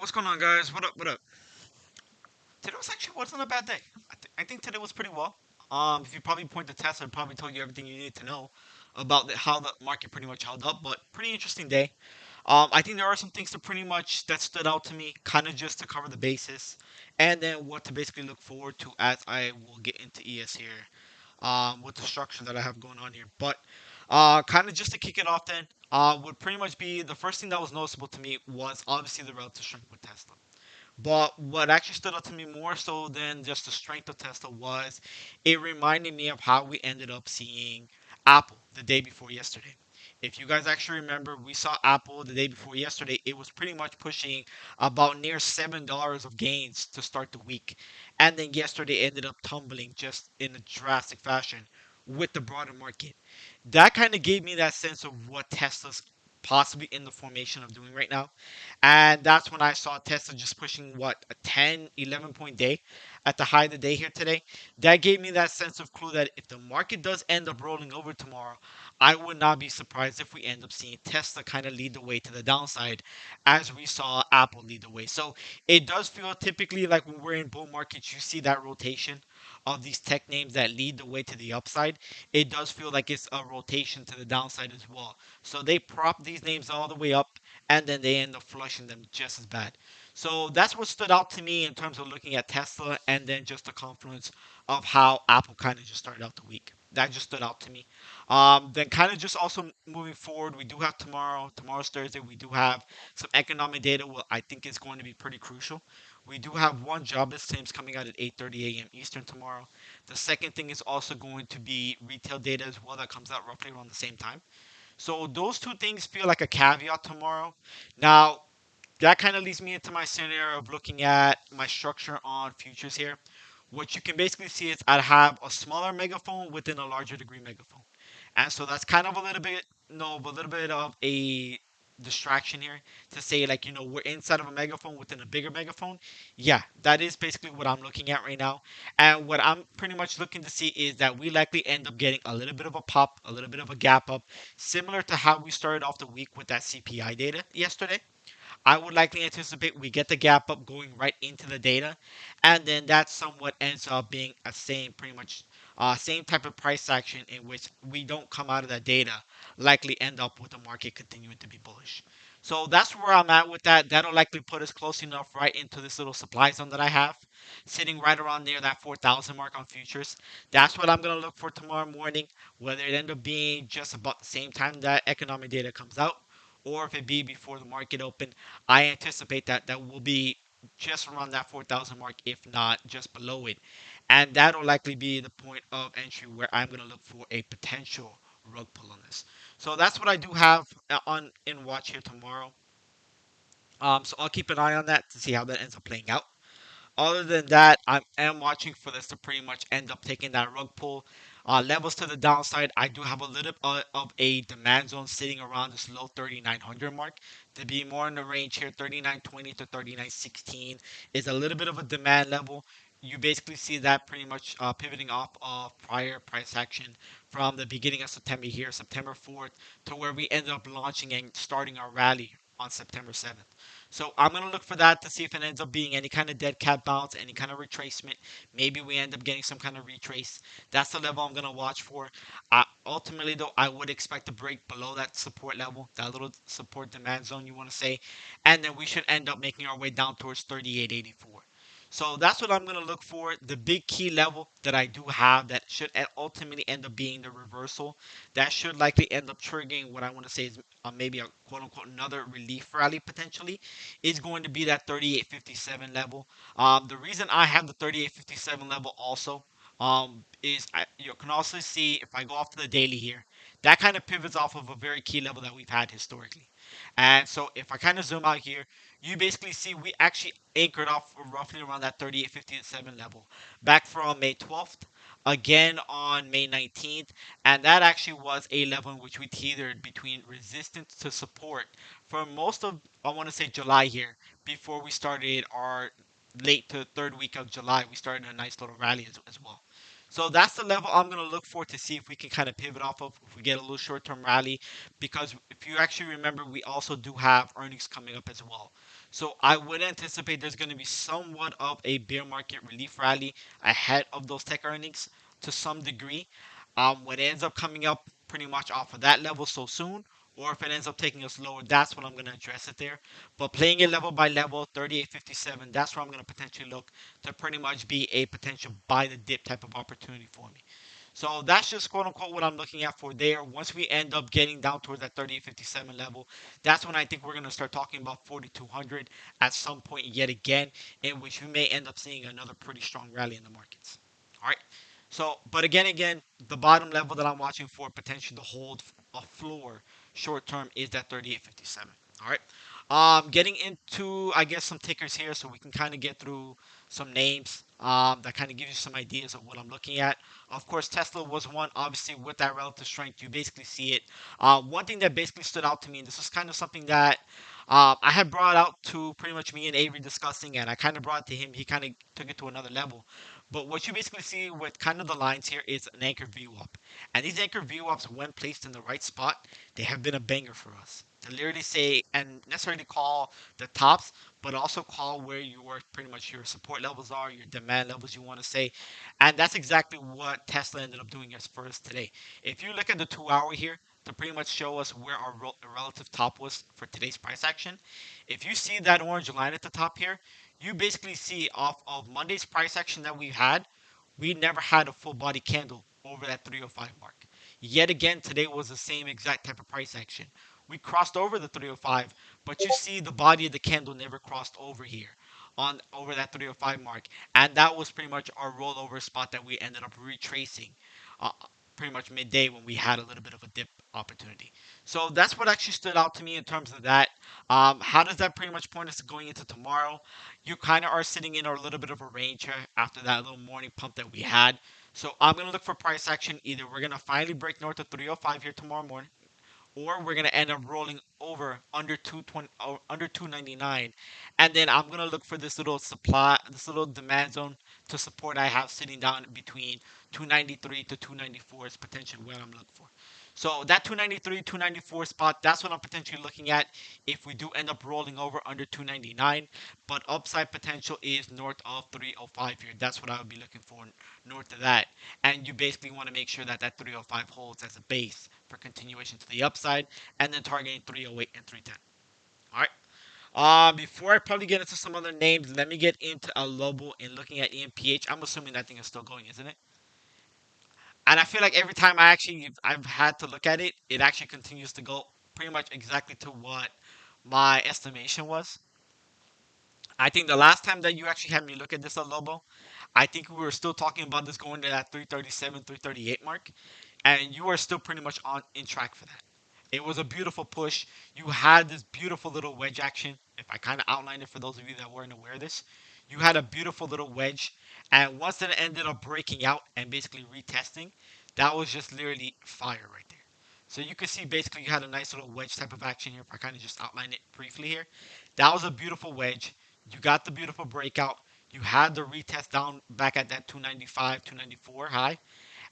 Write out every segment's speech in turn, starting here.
What's going on, guys? What up? What up? Today wasn't a bad day. I think today was pretty well. If you probably point to Tesla, it probably told you everything you need to know about how the market pretty much held up. But pretty interesting day. I think there are some things that stood out to me, kind of just to cover the basis, and then what to basically look forward to as I will get into ES here. With the structure that I have going on here, but kind of just to kick it off, then would pretty much be the first thing that was noticeable to me was obviously the relative strength with Tesla. But what actually stood out to me more so than just the strength of Tesla was it reminded me of how we ended up seeing Apple the day before yesterday. If you guys actually remember, we saw Apple the day before yesterday. It was pretty much pushing about near $7 of gains to start the week. And then yesterday ended up tumbling just in a drastic fashion with the broader market. That kind of gave me that sense of what Tesla's possibly in the formation of doing right now. And that's when I saw Tesla just pushing what a 10, 11 point day at the high of the day here today. That gave me that sense of clue that if the market does end up rolling over tomorrow, I would not be surprised if we end up seeing Tesla kind of lead the way to the downside as we saw Apple lead the way. So it does feel typically like when we're in bull markets, you see that rotation of these tech names that lead the way to the upside. It does feel like it's a rotation to the downside as well. So they prop these names all the way up and then they end up flushing them just as bad. So that's what stood out to me in terms of looking at Tesla and then just the confluence of how Apple kind of just started out the week. That just stood out to me. Then kind of just also moving forward, we do have tomorrow. Tomorrow's Thursday. We do have some economic data. Well, I think is going to be pretty crucial. We do have one jobless claims coming out at 8:30 a.m. Eastern tomorrow. The second thing is also going to be retail data as well that comes out roughly around the same time. So those two things feel like a caveat tomorrow. Now, that kind of leads me into my scenario of looking at my structure on futures here. What you can basically see is I have a smaller megaphone within a larger degree megaphone. And so that's kind of a little bit, no, a little bit of a distraction here to say like we're inside of a megaphone within a bigger megaphone. Yeah, that is basically what I'm looking at right now. And what I'm pretty much looking to see is that we likely end up getting a little bit of a pop, a little bit of a gap up, similar to how we started off the week with that CPI data yesterday. I would likely anticipate we get the gap up going right into the data, and then that somewhat ends up being a same, pretty much same type of price action in which we don't come out of that data, likely end up with the market continuing to be bullish. So that's where I'm at with that. That'll likely put us close enough right into this little supply zone that I have, sitting right around near that 4,000 mark on futures. That's what I'm gonna look for tomorrow morning. Whether it end up being just about the same time that economic data comes out, or if it be before the market open, I anticipate that will be just around that 4,000 mark, if not just below it. And that'll likely be the point of entry where I'm going to look for a potential rug pull on this. So that's what I do have on in watch here tomorrow. So I'll keep an eye on that to see how that ends up playing out. Other than that, I am watching for this to pretty much end up taking that rug pull. Levels to the downside, I do have a little of a demand zone sitting around this low 3,900 mark. To be more in the range here, 3,920 to 3,916 is a little bit of a demand level. You basically see that pretty much pivoting off of prior price action from the beginning of September here, September 4th, to where we ended up launching and starting our rally on September 7th. So I'm going to look for that to see if it ends up being any kind of dead cat bounce, any kind of retracement. Maybe we end up getting some kind of retrace. That's the level I'm going to watch for. Ultimately, though, I would expect to break below that support level, that little support demand zone you want to say. And then we should end up making our way down towards 38.84. So that's what I'm going to look for. The big key level that I do have that should ultimately end up being the reversal. That should likely end up triggering what I want to say is maybe a quote unquote another relief rally potentially is going to be that 38.57 level. The reason I have the 38.57 level also is you can also see if I go off to the daily here, that kind of pivots off of a very key level that we've had historically. And so if I kind of zoom out here, you basically see we actually anchored off roughly around that 38.57 level back from May 12th, again on May 19th, and that actually was a level in which we teetered between resistance to support for most of, I want to say, July here before we started our late to third week of July. We started a nice little rally as well. So that's the level I'm going to look for to see if we can kind of pivot off of if we get a little short term rally. Because if you actually remember, we also do have earnings coming up as well. So I would anticipate there's going to be somewhat of a bear market relief rally ahead of those tech earnings to some degree. When it ends up coming up pretty much off of that level so soon, or if it ends up taking us lower, that's when I'm going to address it there. But playing it level by level, 38.57, that's where I'm going to potentially look to pretty much be a potential buy the dip type of opportunity for me. So that's just quote unquote what I'm looking at for there. Once we end up getting down towards that 38.57 level, that's when I think we're going to start talking about 4,200 at some point yet again, in which we may end up seeing another pretty strong rally in the markets. All right. So, but again, the bottom level that I'm watching for potential to hold a floor short term is that 38.57. All right. Getting into I guess some tickers here, so we can kind of get through some names that kind of give you some ideas of what I'm looking at. Of course, Tesla was one. Obviously, with that relative strength, you basically see it. One thing that basically stood out to me, and this was kind of something that I had brought out to pretty much me and Avery discussing, and I kind of brought it to him. He kind of took it to another level. But what you basically see with kind of the lines here is an anchor VWAP. And these anchor VWAPs, when placed in the right spot, they have been a banger for us. To literally say and necessarily call the tops, but also call where your pretty much your support levels are, your demand levels you want to say. And that's exactly what Tesla ended up doing as for us today. If you look at the 2 hour here to pretty much show us where our relative top was for today's price action, if you see that orange line at the top here, you basically see off of Monday's price action that we had, we never had a full body candle over that 305 mark. Yet again, today was the same exact type of price action. We crossed over the 305, but you see the body of the candle never crossed over here on over that 305 mark, and that was pretty much our rollover spot that we ended up retracing uh, pretty much midday when we had a little bit of a dip opportunity. So that's what actually stood out to me in terms of that. How does that pretty much point us going into tomorrow? You kind of are sitting in a little bit of a range here after that little morning pump that we had. So I'm going to look for price action. Either we're going to finally break north of 305 here tomorrow morning, or we're gonna end up rolling over under 220 or under 299, and then I'm gonna look for this little supply, this little demand zone to support I have sitting down between 293 to 294 is potentially where I'm looking for. So that 293 294 spot, that's what I'm potentially looking at if we do end up rolling over under 299. But upside potential is north of 305 here. That's what I would be looking for north of that. And you basically want to make sure that that 305 holds as a base for continuation to the upside, and then targeting 308 and 310. All right. Before I probably get into some other names, let me get into a Lobo and looking at EMPH. I'm assuming that thing is still going, isn't it? And I feel like every time I've had to look at it, it actually continues to go pretty much exactly to what my estimation was. I think the last time that you actually had me look at this at Lobo, I think we were still talking about this going to that 337, 338 mark, and you are still pretty much on in track for that. It was a beautiful push. You had this beautiful little wedge action. If I kind of outlined it for those of you that weren't aware of this, you had a beautiful little wedge, and once it ended up breaking out and basically retesting, that was just literally fire right there. So you can see basically you had a nice little wedge type of action here. If I kind of just outline it briefly here, that was a beautiful wedge. You got the beautiful breakout. You had the retest down back at that 295, 294 high,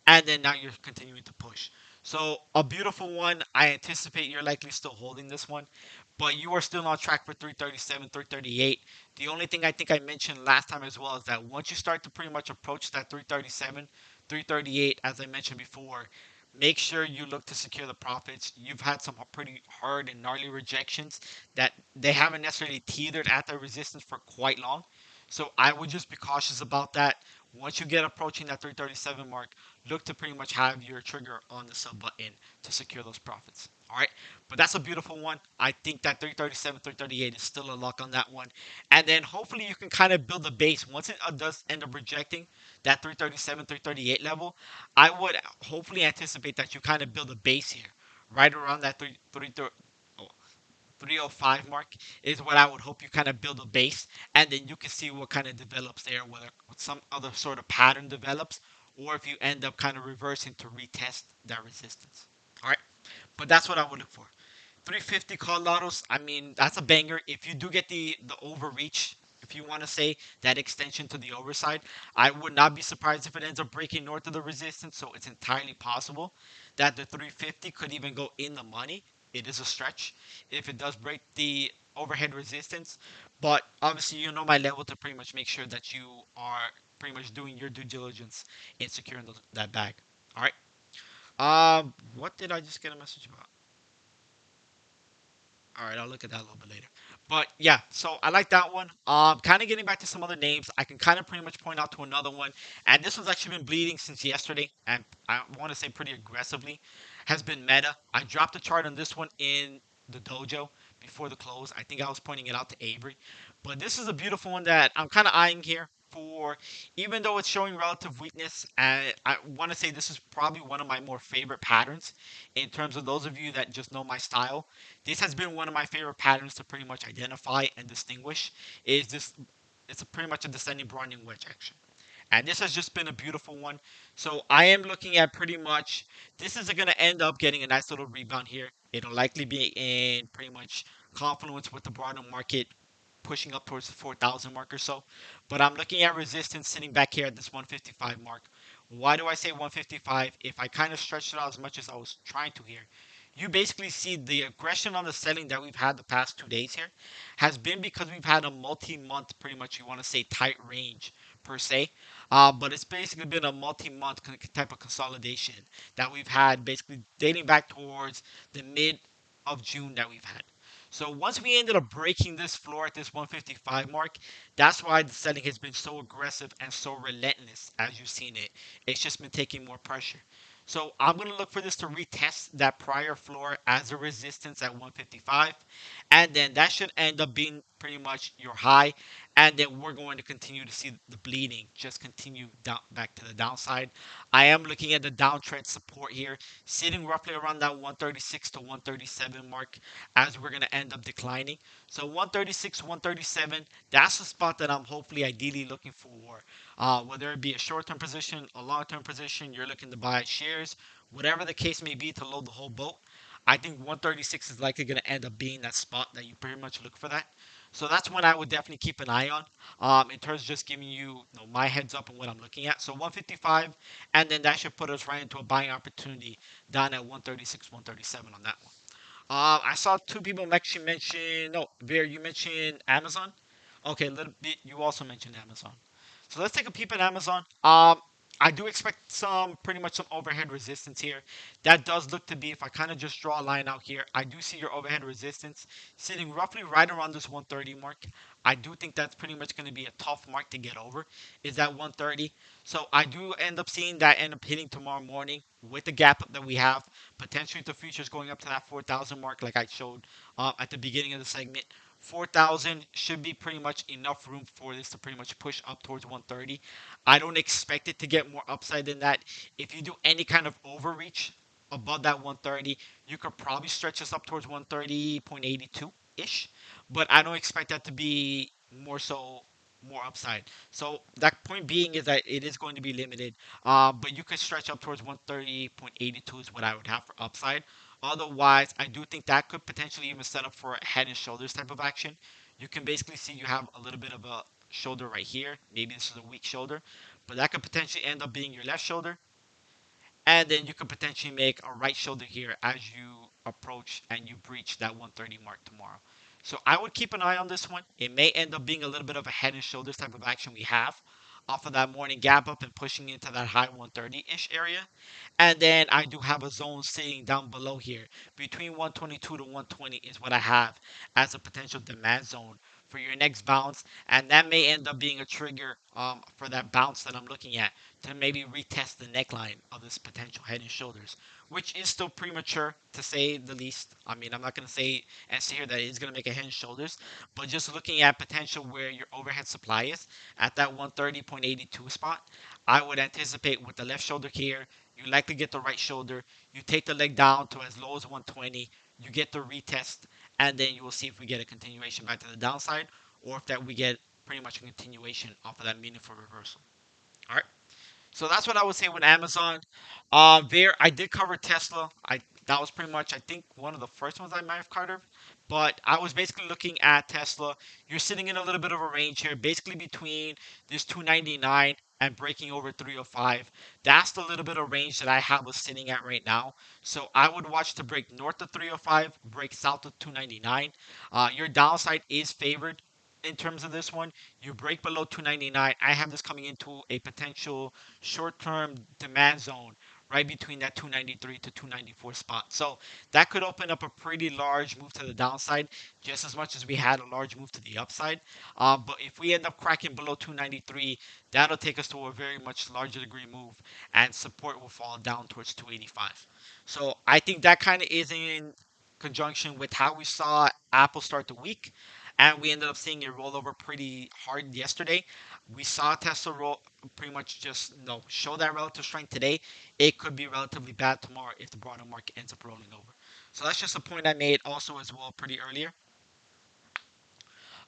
and then now you're continuing to push. So a beautiful one. I anticipate you're likely still holding this one, but you are still on track for 337, 338. The only thing I think I mentioned last time as well is that once you start to pretty much approach that 337, 338, as I mentioned before, make sure you look to secure the profits. You've had some pretty hard and gnarly rejections that they haven't necessarily teetered at the resistance for quite long. So I would just be cautious about that. Once you get approaching that 337 mark, look to pretty much have your trigger on the sub button to secure those profits. All right, but that's a beautiful one. I think that 337, 338 is still a lock on that one, and then hopefully you can kind of build a base once it does end up rejecting that 337, 338 level. I would hopefully anticipate that you kind of build a base here, right around that 305 mark is what I would hope you kind of build a base, and then you can see what kind of develops there, whether some other sort of pattern develops, or if you end up kind of reversing to retest that resistance. All right, but that's what I would look for. 350 call autos. I mean, that's a banger. If you do get the overreach, if you want to say that extension to the overside, I would not be surprised if it ends up breaking north of the resistance. So it's entirely possible that the 350 could even go in the money. It is a stretch if it does break the overhead resistance. But obviously, you know my level to pretty much make sure that you are pretty much doing your due diligence in securing that bag. All right. What did I just get a message about? All right, I'll look at that a little bit later. But yeah, so I like that one. Kind of getting back to some other names, I can kind of pretty much point out to another one, and this one's actually been bleeding since yesterday, and I want to say pretty aggressively, has been Meta. I dropped a chart on this one in the dojo before the close. I think I was pointing it out to Avery, but this is a beautiful one that I'm kind of eyeing here for, even though it's showing relative weakness. And I want to say this is probably one of my more favorite patterns in terms of those of you that just know my style. This has been one of my favorite patterns to pretty much identify and distinguish. Is this? It's pretty much a descending broadening wedge action. And this has just been a beautiful one. So I am looking at pretty much this is going to end up getting a nice little rebound here. It'll likely be in pretty much confluence with the broader market pushing up towards the 4,000 mark or so. But I'm looking at resistance sitting back here at this 155 mark. Why do I say 155? If I kind of stretched it out as much as I was trying to here, you basically see the aggression on the selling that we've had the past 2 days here has been because we've had a multi-month, pretty much you want to say tight range per se, but it's basically been a multi-month type of consolidation that we've had basically dating back towards the mid of June that we've had. So once we ended up breaking this floor at this 155 mark, that's why the selling has been so aggressive and so relentless as you've seen it. It's just been taking more pressure. So I'm going to look for this to retest that prior floor as a resistance at 155. And then that should end up being pretty much your high. And then we're going to continue to see the bleeding just continue down back to the downside. I am looking at the downtrend support here, sitting roughly around that 136 to 137 mark as we're going to end up declining. So 136, 137, that's the spot that I'm hopefully ideally looking for. Whether it be a short-term position, a long-term position, you're looking to buy shares, whatever the case may be to load the whole boat. I think 136 is likely going to end up being that spot that you pretty much look for that. So that's one I would definitely keep an eye on in terms of just giving you, my heads up on what I'm looking at. So 155, and then that should put us right into a buying opportunity down at 136, 137 on that one. I saw two people actually mention. No, Veer, you mentioned Amazon. Okay, a little bit. You also mentioned Amazon. So let's take a peep at Amazon. I do expect some pretty much some overhead resistance here. That does look to be, if I kind of just draw a line out here, I do see your overhead resistance sitting roughly right around this 130 mark. I do think that's pretty much going to be a tough mark to get over, is that 130. So I do end up seeing that end up hitting tomorrow morning with the gap that we have. Potentially the futures going up to that 4,000 mark like I showed at the beginning of the segment. 4,000 should be pretty much enough room for this to pretty much push up towards 130. I don't expect it to get more upside than that. If you do any kind of overreach above that 130, you could probably stretch this up towards 130.82 ish. But I don't expect that to be more upside. So that point being is that it is going to be limited. But you could stretch up towards 130.82 is what I would have for upside. Otherwise, I do think that could potentially even set up for a head and shoulders type of action. You can basically see you have a little bit of a shoulder right here. Maybe this is a weak shoulder, but that could potentially end up being your left shoulder. And then you could potentially make a right shoulder here as you approach and you breach that 130 mark tomorrow. So I would keep an eye on this one. It may end up being a little bit of a head and shoulders type of action we have off of that morning gap up and pushing into that high 130-ish area. And then I do have a zone sitting down below here. Between 122 to 120 is what I have as a potential demand zone for your next bounce. And that may end up being a trigger for that bounce that I'm looking at to maybe retest the neckline of this potential head and shoulders, which is still premature to say the least. I mean, I'm not going to say and say here that it's going to make a head and shoulders, but just looking at potential where your overhead supply is at that 130.82 spot, I would anticipate with the left shoulder here, you likely get the right shoulder, you take the leg down to as low as 120, you get the retest, and then you will see if we get a continuation back to the downside, or if that we get pretty much a continuation off of that meaningful reversal. All right. So that's what I would say with Amazon. There, I did cover Tesla. That was pretty much, I think, one of the first ones I might have covered. But I was basically looking at Tesla. You're sitting in a little bit of a range here, basically between this 299 and breaking over 305. That's the little bit of range that I have us sitting at right now. So I would watch to break north of 305, break south of 299. Your downside is favored in terms of this one. You break below 299. I have this coming into a potential short-term demand zone right between that 293 to 294 spot. So that could open up a pretty large move to the downside, just as much as we had a large move to the upside. But if we end up cracking below 293, that'll take us to a very much larger degree move, and support will fall down towards 285. So I think that kind of is in conjunction with how we saw Apple start the week, and we ended up seeing it roll over pretty hard yesterday. We saw Tesla roll pretty much just show that relative strength today. It could be relatively bad tomorrow if the broader market ends up rolling over. So that's just a point I made also as well pretty earlier.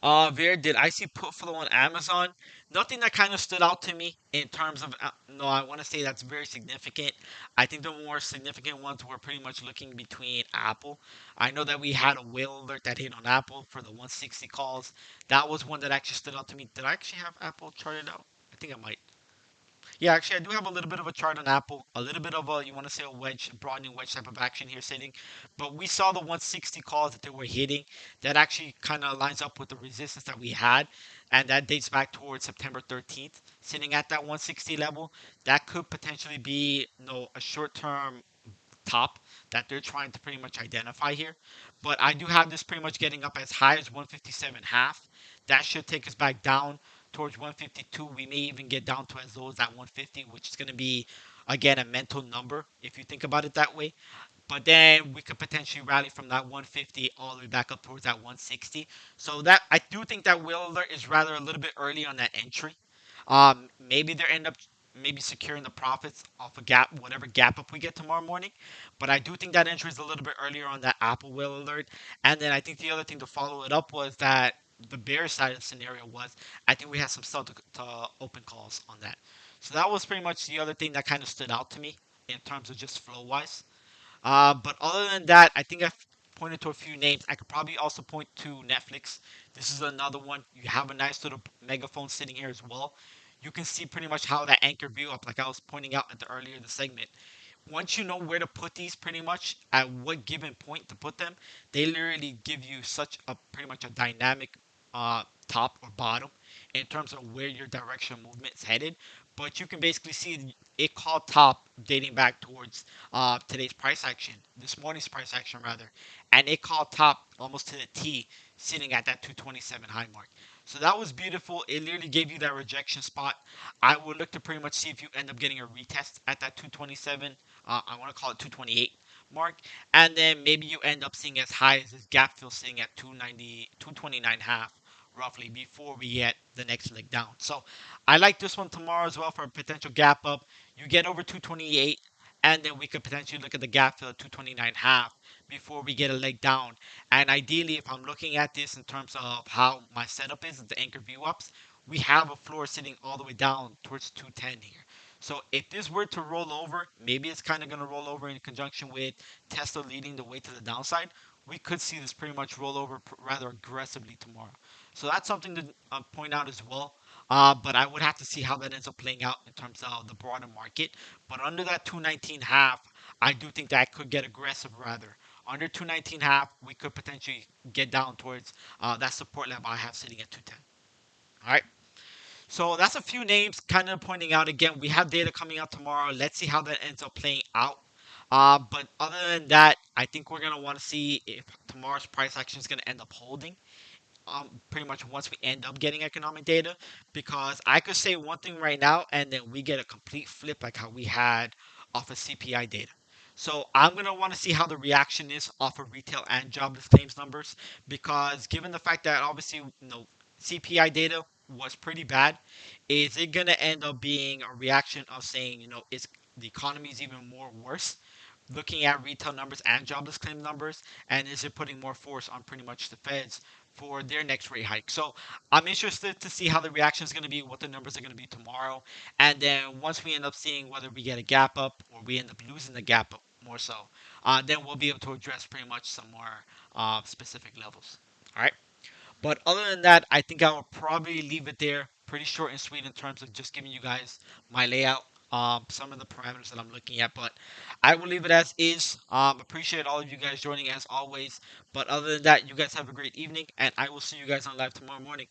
Ver, did I see put flow on Amazon? Nothing that kind of stood out to me in terms of, no, I want to say that's very significant. I think the more significant ones were pretty much looking between Apple. I know that we had a whale alert that hit on Apple for the 160 calls. That was one that actually stood out to me. Did I actually have Apple charted out? I think I might. Yeah, actually, I do have a little bit of a chart on Apple, a little bit of a, you want to say a wedge, broadening wedge type of action here sitting. But we saw the 160 calls that they were hitting. That actually kind of lines up with the resistance that we had. And that dates back towards September 13th, sitting at that 160 level. That could potentially be, a short term top that they're trying to pretty much identify here. But I do have this pretty much getting up as high as 157 half. That should take us back down towards 152. We may even get down to as low as that 150, which is going to be, again, a mental number if you think about it that way. But then we could potentially rally from that 150 all the way back up towards that 160. So that I do think that will alert is rather a little bit early on that entry. Maybe they end up maybe securing the profits off a gap, whatever gap up we get tomorrow morning. But I do think that entry is a little bit earlier on that Apple will alert. And then I think the other thing to follow it up was that the bear side of the scenario was I think we had some sell to open calls on that. So that was pretty much the other thing that kind of stood out to me in terms of just flow wise. But other than that, I think I've pointed to a few names. I could probably also point to Netflix. This is another one. You have a nice little megaphone sitting here as well. You can see pretty much how that anchor view up, like I was pointing out at the earlier the segment. Once you know where to put these, pretty much at what given point to put them, they literally give you such a pretty much a dynamic top or bottom in terms of where your direction of movement is headed. But you can basically see it called top dating back towards today's price action, this morning's price action rather, and it called top almost to the T, sitting at that 227 high mark. So that was beautiful. It literally gave you that rejection spot. I would look to pretty much see if you end up getting a retest at that 227. I want to call it 228 mark, and then maybe you end up seeing as high as this gap fill sitting at 290, 229 half roughly before we get the next leg down. So I like this one tomorrow as well for a potential gap up. You get over 228, and then we could potentially look at the gap fill at 229 half before we get a leg down. And ideally, if I'm looking at this in terms of how my setup is, the anchor view ups, we have a floor sitting all the way down towards 210 here. So if this were to roll over, maybe it's kind of going to roll over in conjunction with Tesla leading the way to the downside. We could see this pretty much roll over rather aggressively tomorrow. So that's something to point out as well. But I would have to see how that ends up playing out in terms of the broader market. But under that 219 half, I do think that could get aggressive rather. Under 219 half, we could potentially get down towards that support level I have sitting at 210. All right. So that's a few names kind of pointing out again. We have data coming out tomorrow. Let's see how that ends up playing out. But other than that, I think we're going to want to see if tomorrow's price action is going to end up holding pretty much once we end up getting economic data, because I could say one thing right now and then we get a complete flip like how we had off of CPI data. So I'm gonna want to see how the reaction is off of retail and jobless claims numbers, because given the fact that obviously CPI data was pretty bad, is it gonna end up being a reaction of saying is the economy is even more worse, looking at retail numbers and jobless claim numbers, and is it putting more force on pretty much the Feds for their next rate hike? So I'm interested to see how the reaction is going to be, what the numbers are going to be tomorrow, and then once we end up seeing whether we get a gap up or we end up losing the gap up more so, then we'll be able to address pretty much some more specific levels. All right. But other than that, I think I will probably leave it there. Pretty short and sweet in terms of just giving you guys my layout, some of the parameters that I'm looking at. But I will leave it as is. Appreciate all of you guys joining as always. But other than that, you guys have a great evening, and I will see you guys on live tomorrow morning.